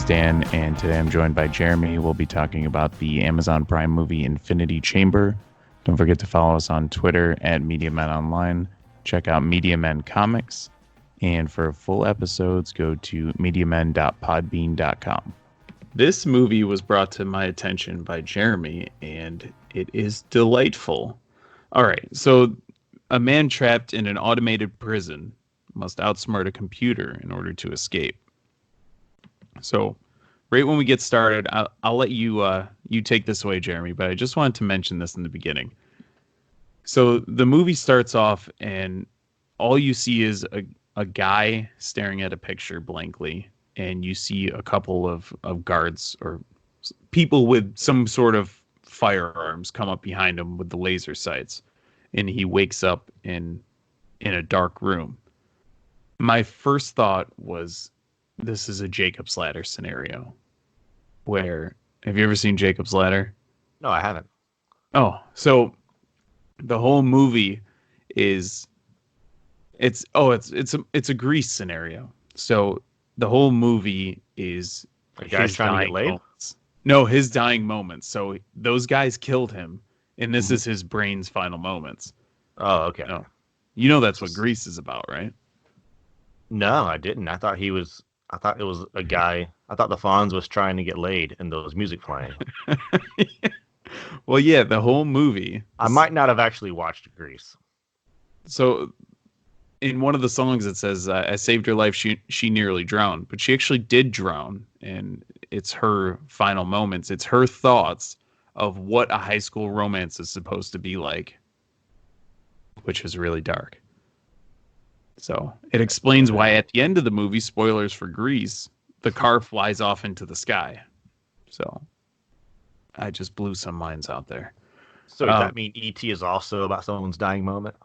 Dan, and today I'm joined by Jeremy. We'll be talking about the Amazon Prime movie Infinity Chamber. Don't forget to follow us on Twitter at MediaMenOnline. Check out Media Men Comics. And for full episodes, go to mediamen.podbean.com. This movie was brought to my attention by Jeremy, and it is delightful. All right, so a man trapped in an automated prison must outsmart a computer in order to escape. So, right when we get started, I'll let you you take this away, Jeremy. But I just wanted to mention this in the beginning. So the movie starts off, and all you see is a guy staring at a picture blankly, and you see a couple of guards or people with some sort of firearms come up behind him with the laser sights, and he wakes up in a dark room. My first thought was, this is a Jacob's Ladder scenario. Where, have you ever seen Jacob's Ladder? No, I haven't. Oh, so the whole movie is it's a Grease scenario. So the whole movie is a guy's trying to get laid? Moments. No, his dying moments. So those guys killed him, and this is his brain's final moments. Oh, okay. No. You know that's what Grease is about, right? No, I didn't. I thought it was a guy. I thought the Fonz was trying to get laid and there was music playing. Well, yeah, the whole movie. I might not have actually watched Grease. So in one of the songs it says, I saved her life, she nearly drowned. But she actually did drown, and it's her final moments. It's her thoughts of what a high school romance is supposed to be like, which is really dark. So it explains why at the end of the movie, spoilers for Grease, the car flies off into the sky. So I just blew some minds out there. So does that mean E.T. is also about someone's dying moment?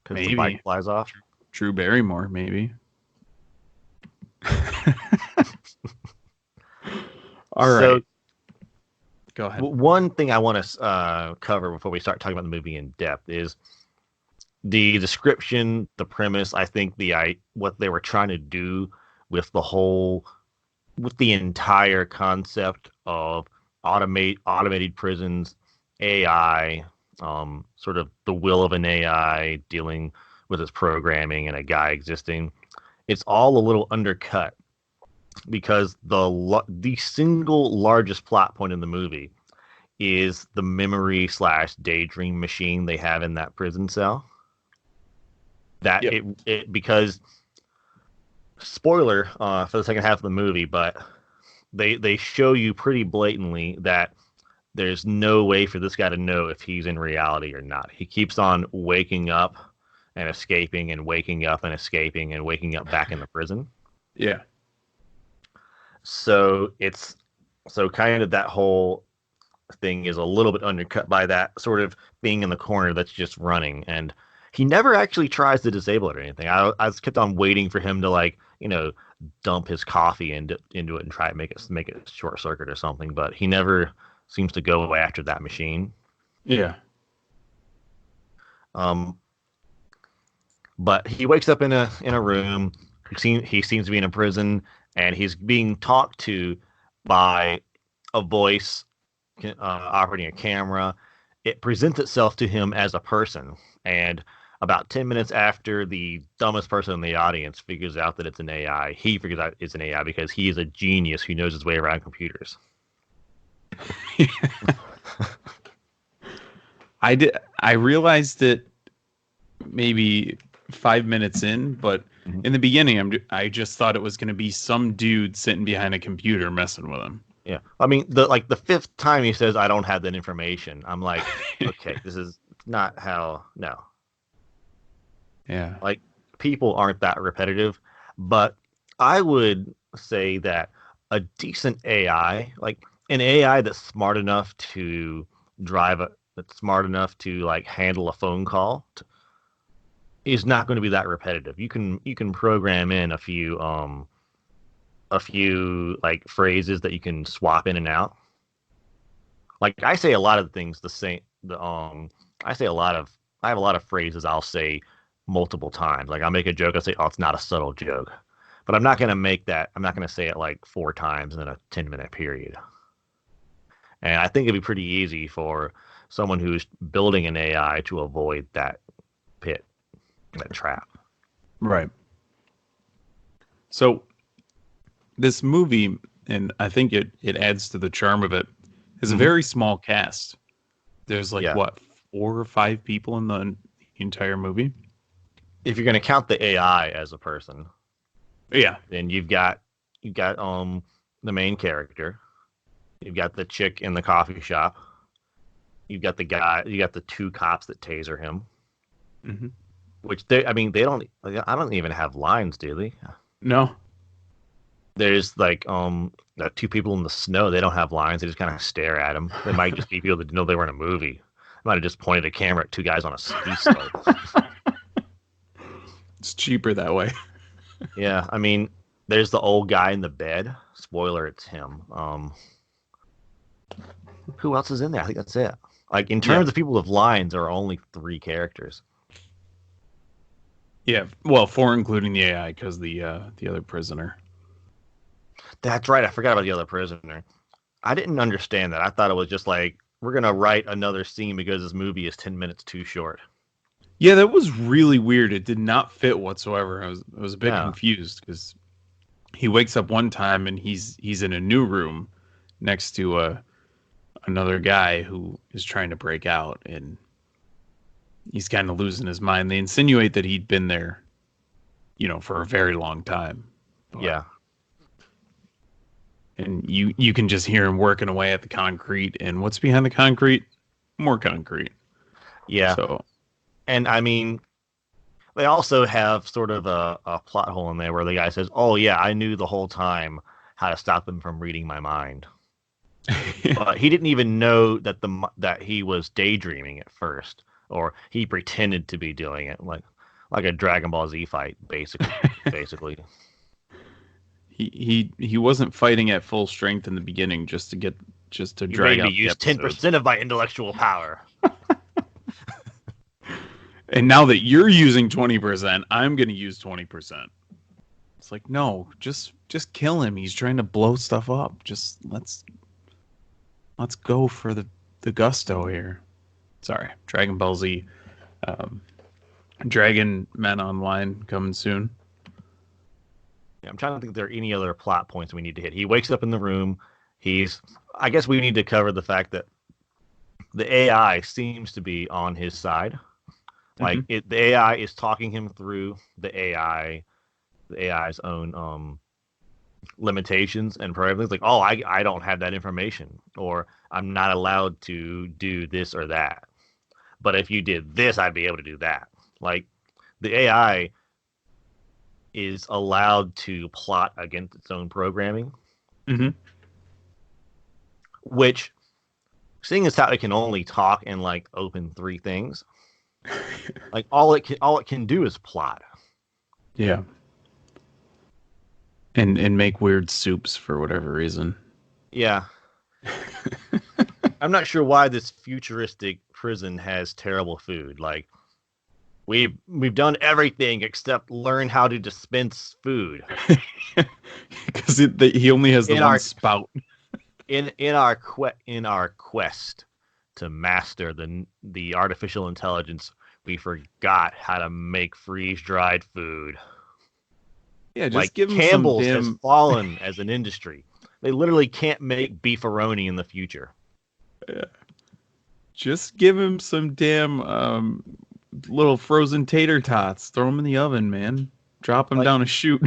Because the bike flies off? Drew Barrymore, maybe. All right. So, go ahead. One thing I want to cover before we start talking about the movie in depth is the description, the premise. I think what they were trying to do with the entire concept of automated prisons, AI, sort of the will of an AI dealing with its programming and a guy existing. It's all a little undercut because the single largest plot point in the movie is the memory / daydream machine they have in that prison cell. That it because spoiler for the second half of the movie, but they show you pretty blatantly that there's no way for this guy to know if he's in reality or not. He keeps on waking up and escaping and waking up and escaping and waking up back in the prison. Yeah. So kind of that whole thing is a little bit undercut by that sort of being in the corner that's just running, and he never actually tries to disable it or anything. I kept on waiting for him to dump his coffee into it and try to make it short circuit or something, but he never seems to go after that machine. Yeah. But he wakes up in a room. He seems to be in a prison, and he's being talked to by a voice operating a camera. It presents itself to him as a person, and about 10 minutes after the dumbest person in the audience figures out that it's an AI, he figures out it's an AI because he is a genius who knows his way around computers. I realized it maybe 5 minutes in, but in the beginning, I just thought it was going to be some dude sitting behind a computer messing with him. Yeah, I mean, the fifth time he says, "I don't have that information," I'm like, okay, this is not how. No. Yeah. Like, people aren't that repetitive, but I would say that a decent AI, like an AI that's smart enough to that's smart enough to handle a phone call, is not going to be that repetitive. You can program in a few phrases that you can swap in and out. Like, I say a lot of things the same. I have a lot of phrases I'll say multiple times. Like, I'll make a joke, I'll say, "Oh, it's not a subtle joke," But I'm not going to make that. I'm not going to say it like 4 times in a 10-minute period. And I think it'd be pretty easy for someone who's building an AI to avoid that pit, that trap. Right. So this movie, and I think it adds to the charm of it, is a very small cast. There's like Yeah. what, 4 or 5 people in the entire movie? If you're going to count the AI as a person, Yeah. then you've got the main character, you've got the chick in the coffee shop, you've got the 2 cops that taser him. Mm-hmm. Which they don't. Like, I don't even have lines, do they? No. There's like 2 people in the snow. They don't have lines. They just kind of stare at them. They might just be people that know they were in a movie. They might have just pointed a camera at 2 guys on a ski slope. It's cheaper that way. Yeah, I mean, there's the old guy in the bed. Spoiler, it's him. Who else is in there? I think that's it. Like in terms of people with lines, there are only 3 characters. Yeah, well, 4 including the AI, because the other prisoner. That's right. I forgot about the other prisoner. I didn't understand that. I thought it was just like, we're gonna write another scene because this movie is 10 minutes too short. Yeah, that was really weird. It did not fit whatsoever. I was a bit Yeah. confused because he wakes up one time and he's in a new room next to another guy who is trying to break out, and he's kind of losing his mind. They insinuate that he'd been there, for a very long time. But, Yeah. and you can just hear him working away at the concrete, and what's behind the concrete? More concrete. Yeah. So, and I mean, they also have sort of a plot hole in there where the guy says, "Oh yeah, I knew the whole time how to stop them from reading my mind." But he didn't even know that he was daydreaming at first, or he pretended to be doing it, like a Dragon Ball Z fight, basically. He wasn't fighting at full strength in the beginning just to You drag made me out the use episode. 10% of my intellectual power. And now that you're using 20%, I'm going to use 20%. It's like, no, just kill him. He's trying to blow stuff up. Just let's go for the gusto here. Sorry, Dragon Ball Z. Dragon Men Online coming soon. Yeah, I'm trying to think if there are any other plot points we need to hit. He wakes up in the room. I guess we need to cover the fact that the AI seems to be on his side. Like the AI is talking him through the AI's own limitations and parameters. Like, oh, I don't have that information, or I'm not allowed to do this or that. But if you did this, I'd be able to do that. Like the AI is allowed to plot against its own programming, which, seeing as how it can only talk and like open 3 things. Like all it can do is plot. Yeah. And make weird soups for whatever reason. Yeah. I'm not sure why this futuristic prison has terrible food. Like we've done everything except learn how to dispense food. Because he only has the one spout. In our quest to master the artificial intelligence, we forgot how to make freeze-dried food. Yeah, just like give him Campbell's some has fallen as an industry. They literally can't make beefaroni in the future. Yeah. Just give him some damn little frozen tater tots. Throw them in the oven, man. Drop him down a chute.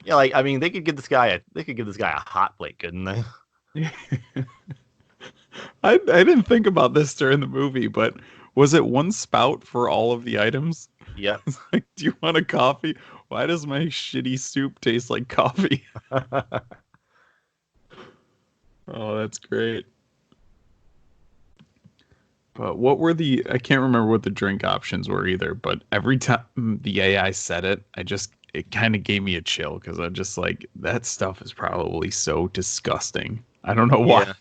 Yeah, like I mean, they could give this guy a hot plate, couldn't they? I didn't think about this during the movie, but was it one spout for all of the items? Yeah. It's like, do you want a coffee? Why does my shitty soup taste like coffee? Oh, that's great. But what were I can't remember what the drink options were either, but every time the AI said it, it kind of gave me a chill because I'm just like, that stuff is probably so disgusting. I don't know why. Yeah.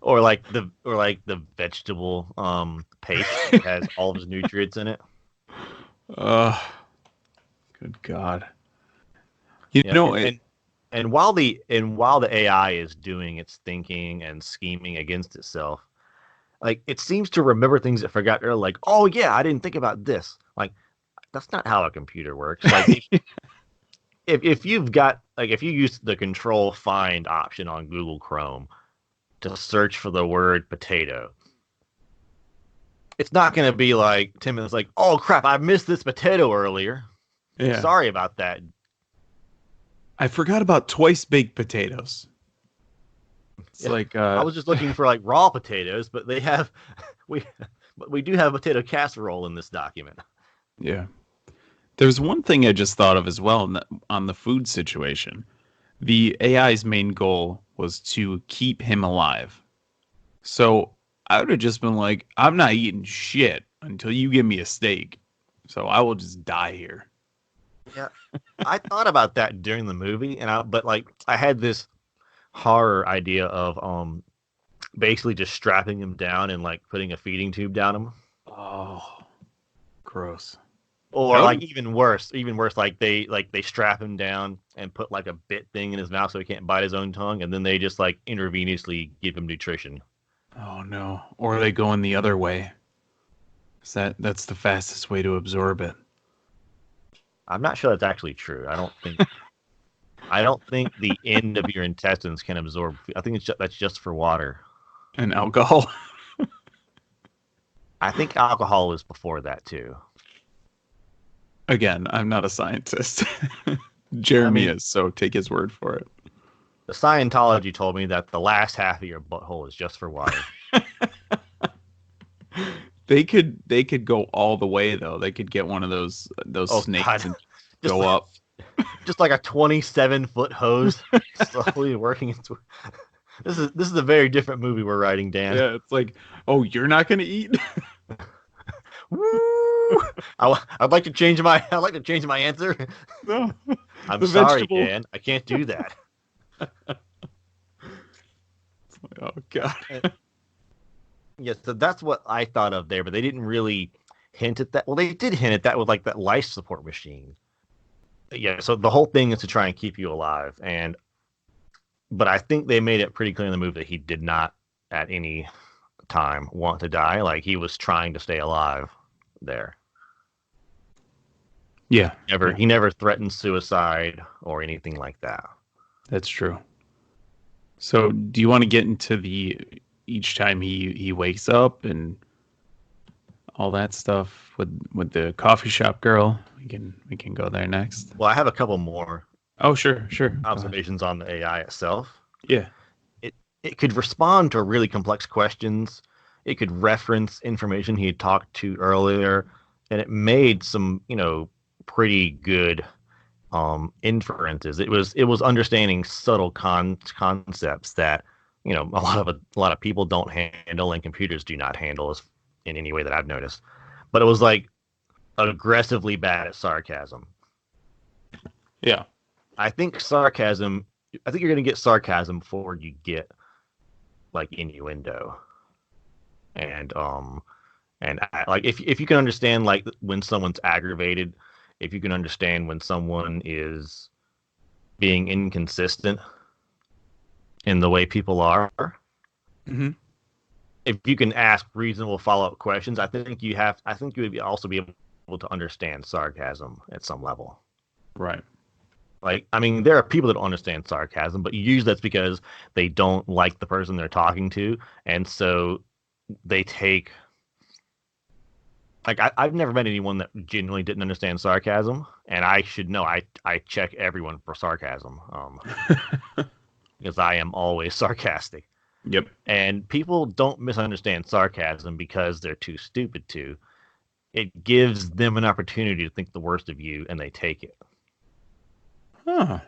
Or like the vegetable paste that has all of his nutrients in it. Good God. You Yeah, know, and while the AI is doing its thinking and scheming against itself, like it seems to remember things it forgot earlier. Like, oh yeah, I didn't think about this. Like that's not how a computer works. Like if you've got like if you use the control find option on Google Chrome to search for the word potato, it's not going to be like 10 minutes like, oh crap, I missed this potato earlier. yeah. Sorry about that. I forgot about twice baked potatoes. It's Yeah, like, I was just looking for like raw potatoes, but they have we but we do have potato casserole in this document. yeah. There's one thing I just thought of as well on the food situation. The AI's main goal was to keep him alive. So I would have just been like, I'm not eating shit until you give me a steak. So I will just die here. Yeah, I thought about that during the movie, but like I had this horror idea of basically just strapping him down and like putting a feeding tube down him. Oh, gross. Or That like would even worse, like they strap him down and put like a bit thing in his mouth so he can't bite his own tongue, and then they just like intravenously give him nutrition. oh no. Or they go in the other way. 'Cause that's the fastest way to absorb it. I'm not sure that's actually true. I don't think the end of your intestines can absorb. I think that's just for water. And alcohol. I think alcohol is before that too. Again, I'm not a scientist. I Jeremy mean, is, so take his word for it. the Scientology told me that the last half of your butthole is just for water. They could go all the way though. They could get one of those Oh snakes God, and just go up. just like a 27-foot hose slowly working into. This is a very different movie we're writing, Dan. Yeah, it's like, oh, you're not gonna eat? Woo! I'd like to change my answer. No, I'm the sorry, vegetable. Dan. I can't do that. Oh God. Uh, Yeah, so that's what I thought of there, but they didn't really hint at that. Well, they did hint at that with like that life support machine. Yeah, so the whole thing is to try and keep you alive, but I think they made it pretty clear in the movie that he did not at any time want to die. Like he was trying to stay alive there. Yeah, Never yeah, he never threatened suicide or anything like that. that's true. So, do you want to get into the each time he wakes up and all that stuff with the coffee shop girl? We can go there next. Well, I have a couple more Oh, sure, sure. Go ahead. observations on the AI itself. Yeah. It could respond to really complex questions. It could reference information he had talked to earlier, and it made some, pretty good inferences. It was understanding subtle concepts that a lot of people don't handle and computers do not handle in any way that I've noticed. But it was like aggressively bad at sarcasm. Yeah. I think sarcasm. I think you're going to get sarcasm before you get like innuendo, and like if you can understand like when someone's aggravated, if you can understand when someone is being inconsistent in the way people are, Hmm. if you can ask reasonable follow-up questions, I think you would also be able to understand sarcasm at some level. Right. Like, I mean, there are people that don't understand sarcasm, but usually that's because they don't like the person they're talking to, and so they take. Like, I've never met anyone that genuinely didn't understand sarcasm, and I should know. I check everyone for sarcasm, because I am always sarcastic. Yep. And people don't misunderstand sarcasm because they're too stupid to. It gives them an opportunity to think the worst of you, and they take it. Huh.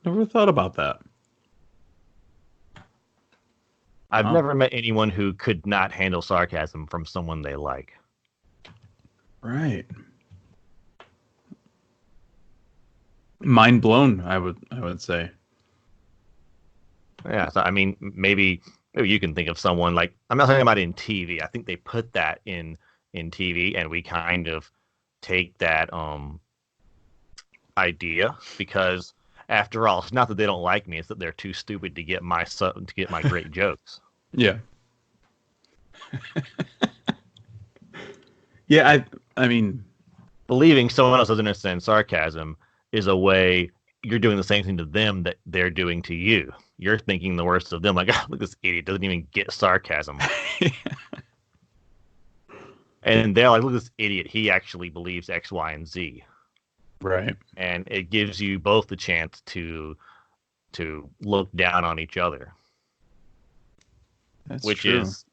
Never thought about that. I've Wow. never met anyone who could not handle sarcasm from someone they like. Right. Mind blown, I would say. Yeah, so I mean, maybe you can think of someone like I'm not talking about in TV. I think they put that in TV, and we kind of take that idea because, after all, it's not that they don't like me; it's that they're too stupid to get my great jokes. Yeah. Yeah, I mean, Believing someone else doesn't understand sarcasm is a way you're doing the same thing to them that they're doing to you. You're thinking the worst of them, like, oh, look, this idiot doesn't even get sarcasm. And they're like, look, this idiot, he actually believes X, Y, and Z. right. And it gives you both the chance to look down on each other. That's which true. is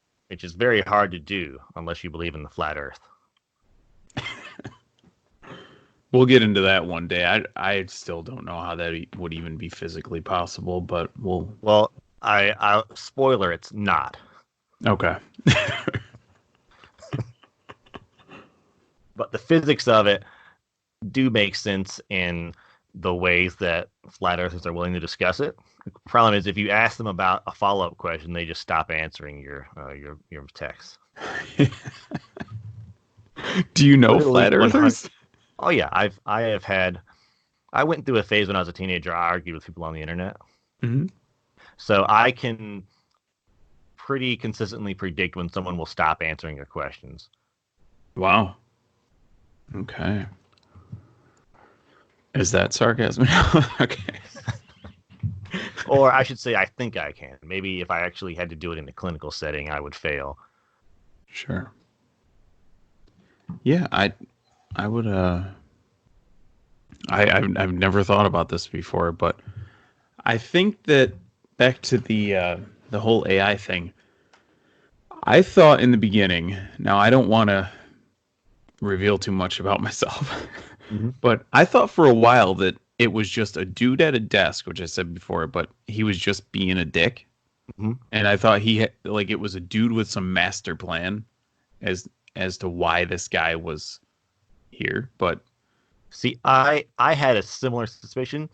very hard to do unless you believe in the flat earth. We'll get into that one day. I still don't know how that would even be physically possible, but we'll. Well, I spoiler, it's not. Okay. But the physics of it do make sense in the ways that flat earthers are willing to discuss it. The problem is if you ask them about a follow-up question, they just stop answering your text. Do you know Literally flat earthers? Oh yeah, I went through a phase when I was a teenager. I argued with people on the internet. Mm-hmm. So I can pretty consistently predict when someone will stop answering your questions. Wow. Okay. Is that sarcasm? Okay. Or I should say, I think I can. Maybe if I actually had to do it in a clinical setting, I would fail. Sure. Yeah, I would I've never thought about this before, but I think that back to the whole AI thing. I thought in the beginning, now I don't want to reveal too much about myself, Mm-hmm. but I thought for a while that it was just a dude at a desk, which I said before, but he was just being a dick. Mm-hmm. And I thought like it was a dude with some master plan as to why this guy was here, but See, I had a similar suspicion.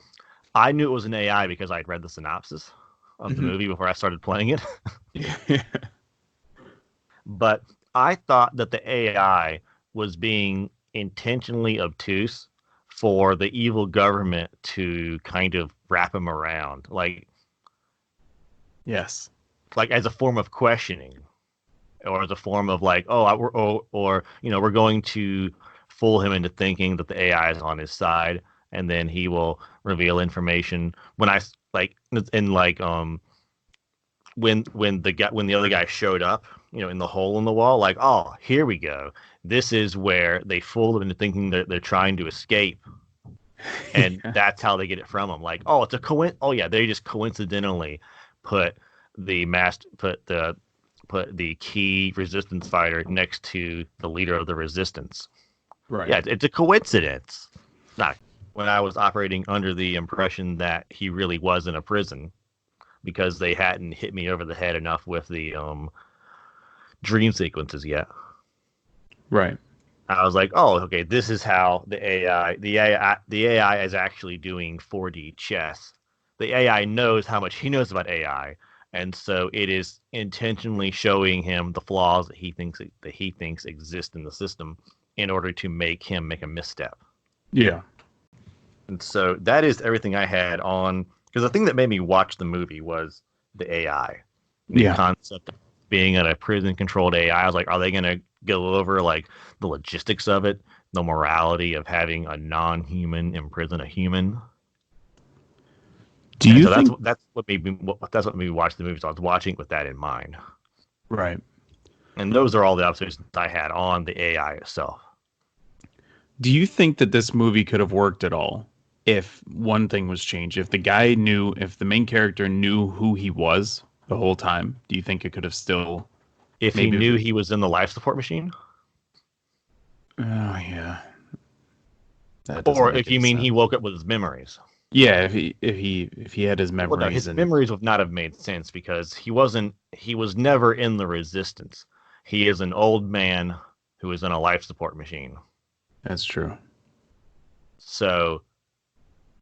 I knew it was an AI because I had read the synopsis of the movie before I started playing it. yeah. But I thought that the AI was being intentionally obtuse for the evil government to kind of wrap him around, Yes. like as a form of questioning, or as a form of like, or we're going to fool him into thinking that the AI is on his side, and then he will reveal information when I like in like when the other guy showed up, in the hole in the wall, like, oh, here we go. This is where they fool him into thinking that they're trying to escape, and Yeah. that's how they get it from him. Like, oh, it's a oh yeah, they just coincidentally put put the key resistance fighter next to the leader of the resistance. Right. Yeah, it's a coincidence. Not when I was operating under the impression that he really was in a prison because they hadn't hit me over the head enough with the dream sequences yet. Right. I was like, oh, okay, this is how the AI is actually doing 4D chess. The AI knows how much he knows about AI, and so it is intentionally showing him the flaws that he thinks exist in the system in order to make him make a misstep. Yeah. And so that is everything I had on, because the thing that made me watch the movie was the AI, the Yeah. concept of being in a prison controlled AI. I was like, are they going to go over like the logistics of it, the morality of having a non-human imprison a human? Do And you so think that's what made me watch the movie. So I was watching it with that in mind. right? And those are all the observations I had on the AI itself. Do you think that this movie could have worked at all if one thing was changed? If if the main character knew who he was the whole time, do you think it could have still If he maybe knew he was in the life support machine, oh yeah. That doesn't or make if you any mean he sense. woke up with his memories. Yeah, if he had his Well, no, memories his and memories would not have made sense because he was never in the resistance. He is an old man who is in a life support machine. that's true. So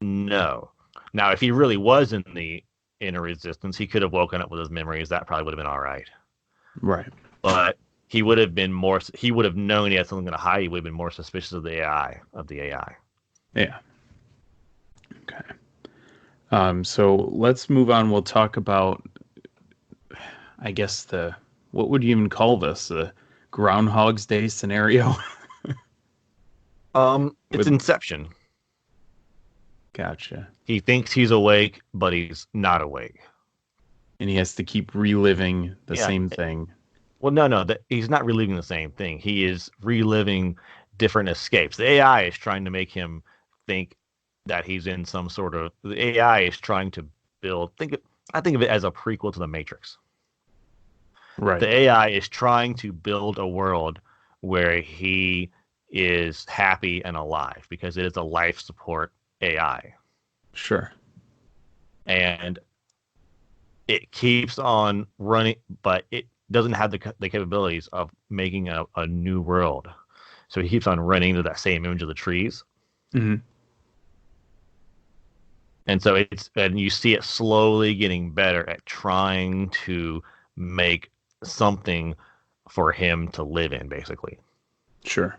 no. Now, if he really was in a resistance, he could have woken up with his memories. That probably would have been all right. Right. But he would have been more. He would have known he had something to hide. He would have been more suspicious of the AI. Yeah. Okay. So let's move on. We'll talk about, I guess, what would you even call this? The Groundhog's Day scenario? It's With Inception. Gotcha. He thinks he's awake, but he's not awake. And he has to keep reliving the Yeah. same thing. Well, no, he's not reliving the same thing. He is reliving different escapes. The AI is trying to make him think that he's in some sort of. The AI is trying to build. I think of it as a prequel to the Matrix. Right. The AI is trying to build a world where he is happy and alive because it is a life support AI, Sure. and it keeps on running, but it doesn't have the capabilities of making a new world. So he keeps on running into that same image of the trees. Hmm. And so and you see it slowly getting better at trying to make something for him to live in, basically. Sure.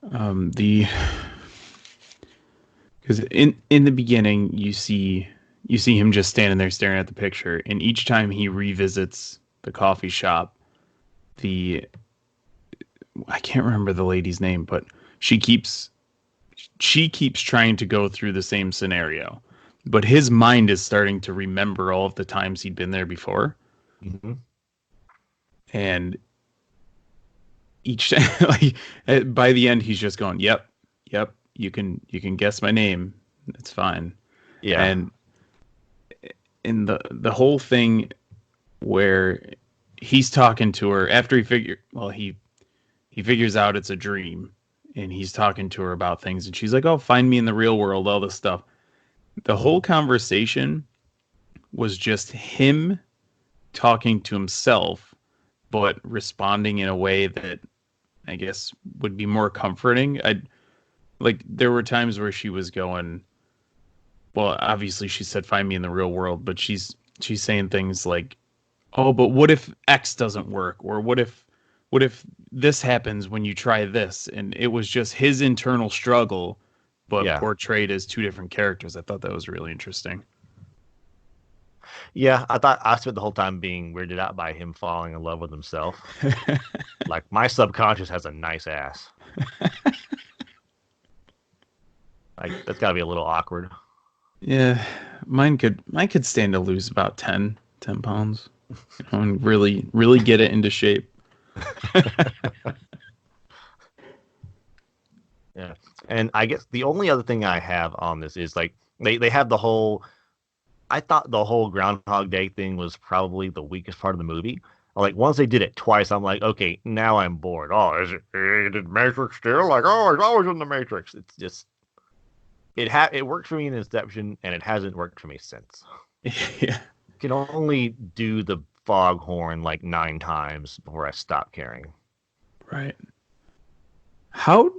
The Because in the beginning you see him just standing there staring at the picture, and each time he revisits the coffee shop, the I can't remember the lady's name, but she keeps trying to go through the same scenario, but his mind is starting to remember all of the times he'd been there before, Mm-hmm. and each like by the end he's just going, "Yep, yep, you can guess my name. It's fine." Yeah. And in the whole thing where he's talking to her after he figures out it's a dream, and he's talking to her about things, and she's like, "Oh, find me in the real world, all this stuff." The whole conversation was just him talking to himself, but responding in a way that I guess would be more comforting. I like there were times where she was going, well, obviously she said find me in the real world, but she's saying things like, "Oh, but what if X doesn't work? Or what if this happens when you try this?" And it was just his internal struggle, but Yeah. portrayed as two different characters. I thought that was really interesting. Yeah. I spent the whole time being weirded out by him falling in love with himself. Like, my subconscious has a nice ass. Like, that's got to be a little awkward. Yeah, mine could stand to lose about 10 pounds, and really get it into shape. Yeah. And I guess the only other thing I have on this is like they have the whole I thought the whole Groundhog Day thing was probably the weakest part of the movie. Like, once they did it twice, I'm like, okay, now I'm bored. Oh, is it Matrix still? Like, oh, it's always in the Matrix. It's just it worked for me in Inception, and it hasn't worked for me since. Yeah, Can only do the foghorn like 9 times before I stop caring. right. How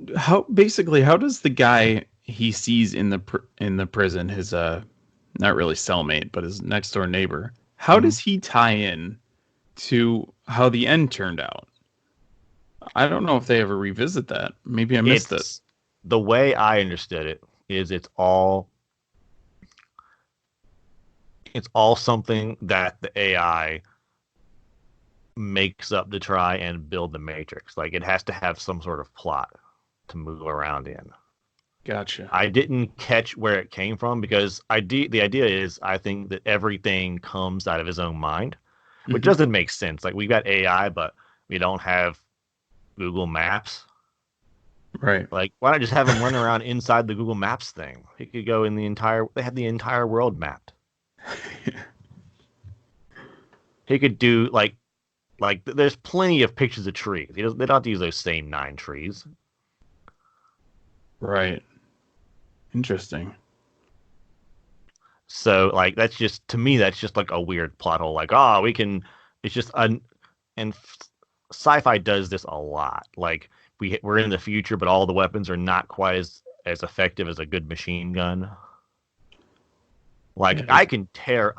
basically how does the guy he sees in the prison, his not really cellmate but his next door neighbor, how Hmm. does he tie in to how the end turned out? I don't know if they ever revisit that. Maybe I missed it. It's the way I understood it is it's all something that the AI makes up to try and build the Matrix. Like, it has to have some sort of plot to move around in. Gotcha. I didn't catch where it came from because the idea is I think that everything comes out of his own mind, which Hmm. doesn't make sense. Like, we've got AI, but we don't have Google Maps. Right. Like, why not just have him run around inside the Google Maps thing? He could go in they have the entire world mapped. He could do there's plenty of pictures of trees. They don't have to use those same 9 trees. Right. Interesting. So, like, that's just, to me, that's just like a weird plot hole. Like, oh, we can. It's just and sci-fi does this a lot. Like, we're in the future, but all the weapons are not quite as effective as a good machine gun. Like, Yeah. I could tear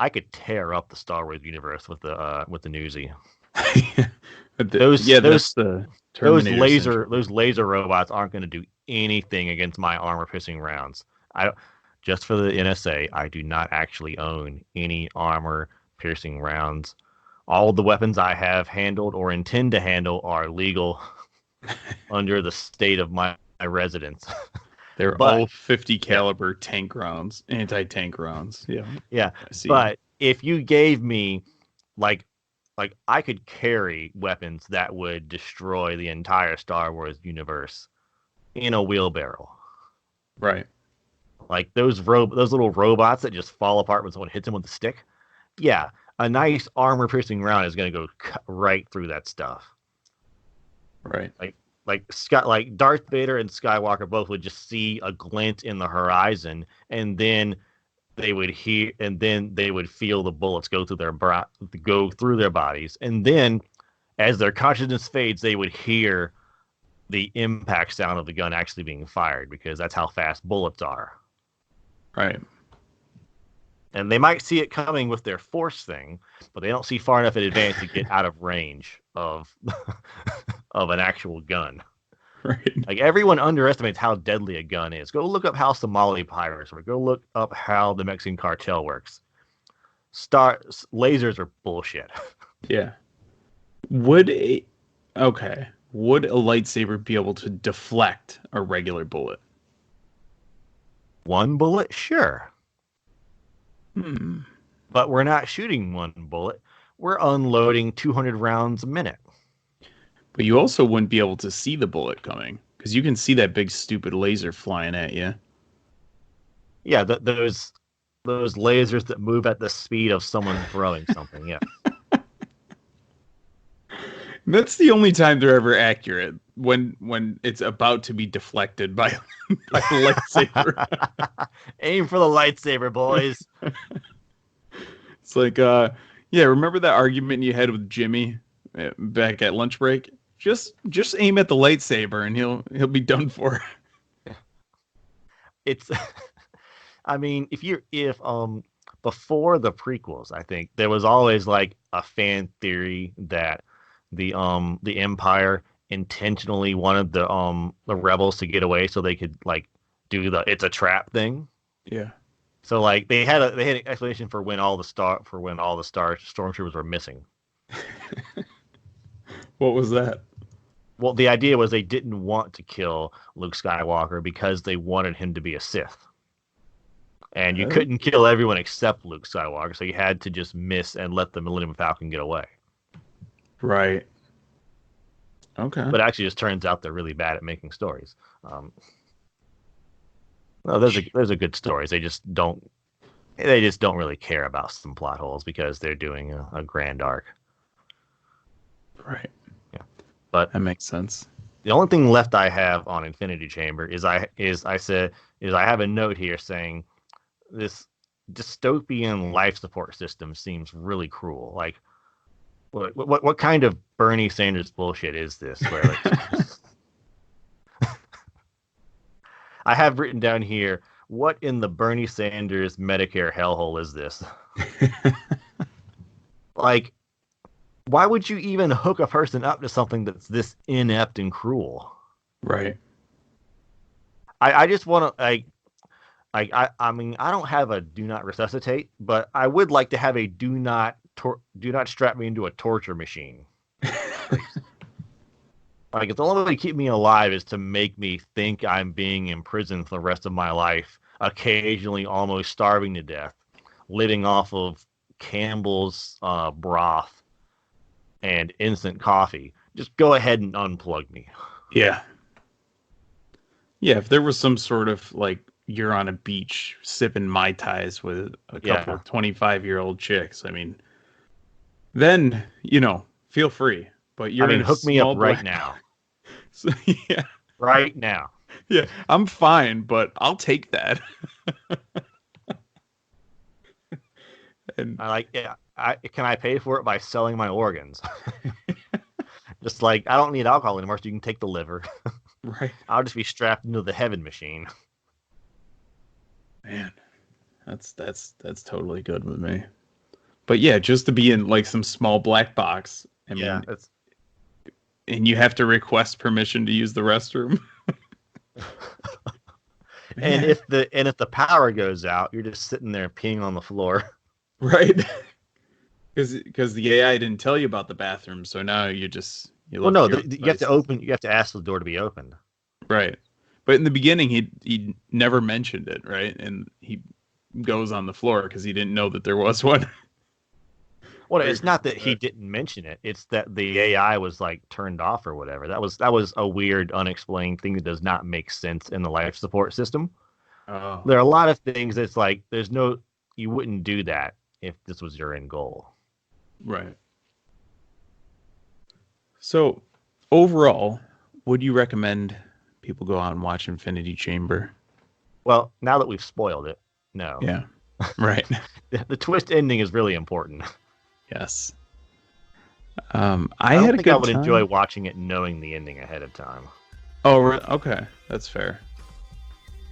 up the Star Wars universe with the Newsy. But Those yeah, that's those the Terminator syndrome. those laser robots aren't going to do anything against my armor-piercing rounds. I just for the NSA, I do not actually own any armor-piercing rounds. All the weapons I have handled or intend to handle are legal under the state of my residence. They're But all 50 caliber tank rounds, anti-tank rounds. Yeah. yeah, I see. but if you gave me like I could carry weapons that would destroy the entire Star Wars universe in a wheelbarrow. Right. Like those little robots that just fall apart when someone hits them with a stick. Yeah, a nice armor-piercing round is going to go right through that stuff. Right. Like Darth Vader and Skywalker both would just see a glint in the horizon, and then they would feel the bullets go through their bodies, and then as their consciousness fades, they would hear the impact sound of the gun actually being fired, because that's how fast bullets are. Right. And they might see it coming with their force thing, but they don't see far enough in advance to get out of range of of an actual gun. Right. Like, everyone underestimates how deadly a gun is. Go look up how Somali pirates work. Go look up how the Mexican cartel works. Lasers are bullshit. Yeah. Would a lightsaber be able to deflect a regular bullet? One bullet, sure. Hmm. But we're not shooting one bullet. We're unloading 200 rounds a minute. But you also wouldn't be able to see the bullet coming, because you can see that big stupid laser flying at you. Yeah, those lasers that move at the speed of someone throwing something. Yeah. That's the only time they're ever accurate, when it's about to be deflected by a lightsaber. Aim for the lightsaber, boys. It's like, yeah, remember that argument you had with Jimmy back at lunch break? Just aim at the lightsaber and he'll be done for. It's, I mean, if before the prequels, I think there was always like a fan theory that the Empire intentionally wanted the rebels to get away so they could like do the "it's a trap" thing. Yeah. So like they had an explanation for when all the stormtroopers were missing. What was that? Well, the idea was they didn't want to kill Luke Skywalker because they wanted him to be a Sith. And you couldn't kill everyone except Luke Skywalker, so you had to just miss and let the Millennium Falcon get away. Right. Okay. But it actually just turns out they're really bad at making stories. No, those are good stories. They just don't really care about some plot holes because they're doing a grand arc. Right. Yeah. But that makes sense. The only thing left I have on Infinity Chamber is I have a note here saying this dystopian life support system seems really cruel. Like, what kind of Bernie Sanders bullshit is this? Where like, I have written down here, what in the Bernie Sanders Medicare hellhole is this? Like, why would you even hook a person up to something that's this inept and cruel? Right. I just want to I mean, I don't have a do not resuscitate, but I would like to have a do not strap me into a torture machine. Like, if the only way to keep me alive is to make me think I'm being imprisoned for the rest of my life, occasionally almost starving to death, living off of Campbell's broth and instant coffee, just go ahead and unplug me. Yeah. Yeah, if there was some sort of, like, you're on a beach sipping Mai Tais with a couple of 25-year-old chicks, I mean, then, feel free. But hook me up right now. So, yeah. Right now. Yeah, I'm fine, but I'll take that. And can I pay for it by selling my organs? Just like, I don't need alcohol anymore, so you can take the liver. Right. I'll just be strapped into the heaven machine. Man, that's totally good with me. But yeah, just to be in like some small black box. I mean, and you have to request permission to use the restroom. And if the power goes out, you're just sitting there peeing on the floor. Right. Because the AI didn't tell you about the bathroom, so now you Well, no, you have to open. You have to ask the door to be opened. Right. But in the beginning, he never mentioned it, right? And he goes on the floor because he didn't know that there was one. Well, it's not that he didn't mention it; it's that the AI was like turned off or whatever. That was a weird, unexplained thing that does not make sense in the life support system. Oh. There are a lot of things that's like you wouldn't do that if this was your end goal. Right. So, overall, would you recommend people go out and watch Infinity Chamber? Well, now that we've spoiled it, no. Yeah. Right. The twist ending is really important. Yes. I don't think I would enjoy watching it knowing the ending ahead of time. Oh, okay. That's fair.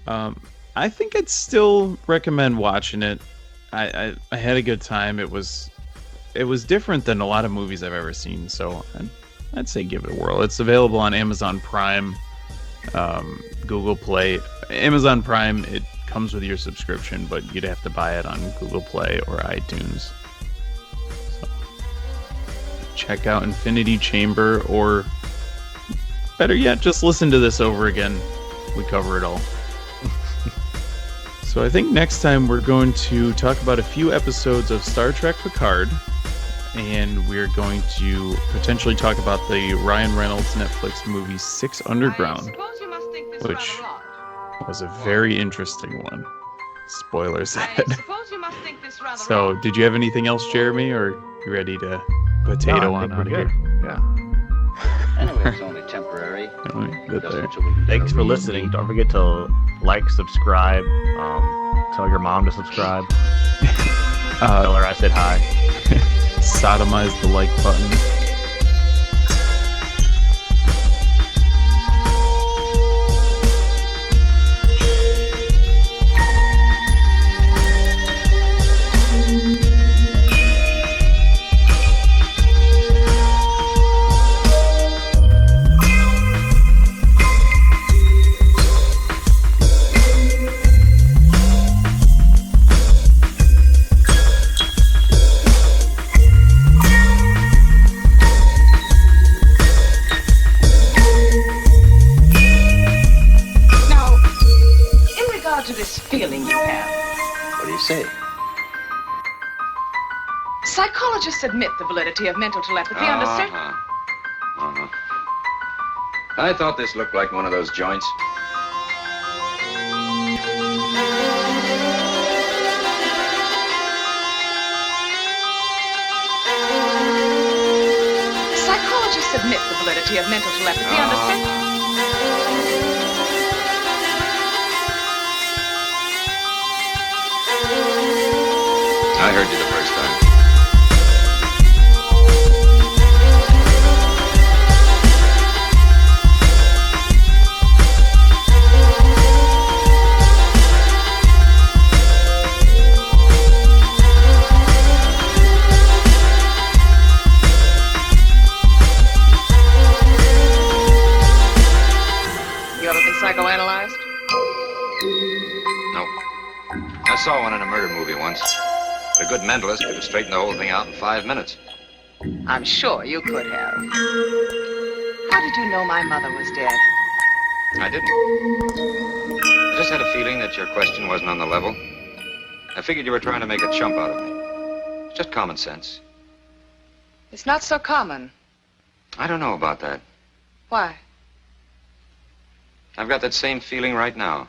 I think I'd still recommend watching it. I had a good time. It was different than a lot of movies I've ever seen, so I'd say give it a whirl. It's available on Amazon Prime, Google Play. Amazon Prime, it comes with your subscription, but you'd have to buy it on Google Play or iTunes. So, check out Infinity Chamber, or better yet, just listen to this over again. We cover it all. So I think next time we're going to talk about a few episodes of Star Trek Picard, and we're going to potentially talk about the Ryan Reynolds Netflix movie Six Underground, which was a very interesting one. Spoilers ahead. So, did you have anything else, Jeremy, or you ready to potato on out of here? Yeah. Anyway, it's only temporary. Thanks for listening. Don't forget to like, subscribe, tell your mom to subscribe. Tell her I said hi. Sodomize the like button. Feeling you have. What do you say? Psychologists admit the validity of mental telepathy under certain... I thought this looked like one of those joints. Psychologists admit the validity of mental telepathy under certain... I heard you the first time. You ever been psychoanalyzed? No. I saw one in a murder movie once. A good mentalist could have straightened the whole thing out in 5 minutes. I'm sure you could have. How did you know my mother was dead? I didn't. I just had a feeling that your question wasn't on the level. I figured you were trying to make a chump out of me. It's just common sense. It's not so common. I don't know about that. Why? I've got that same feeling right now.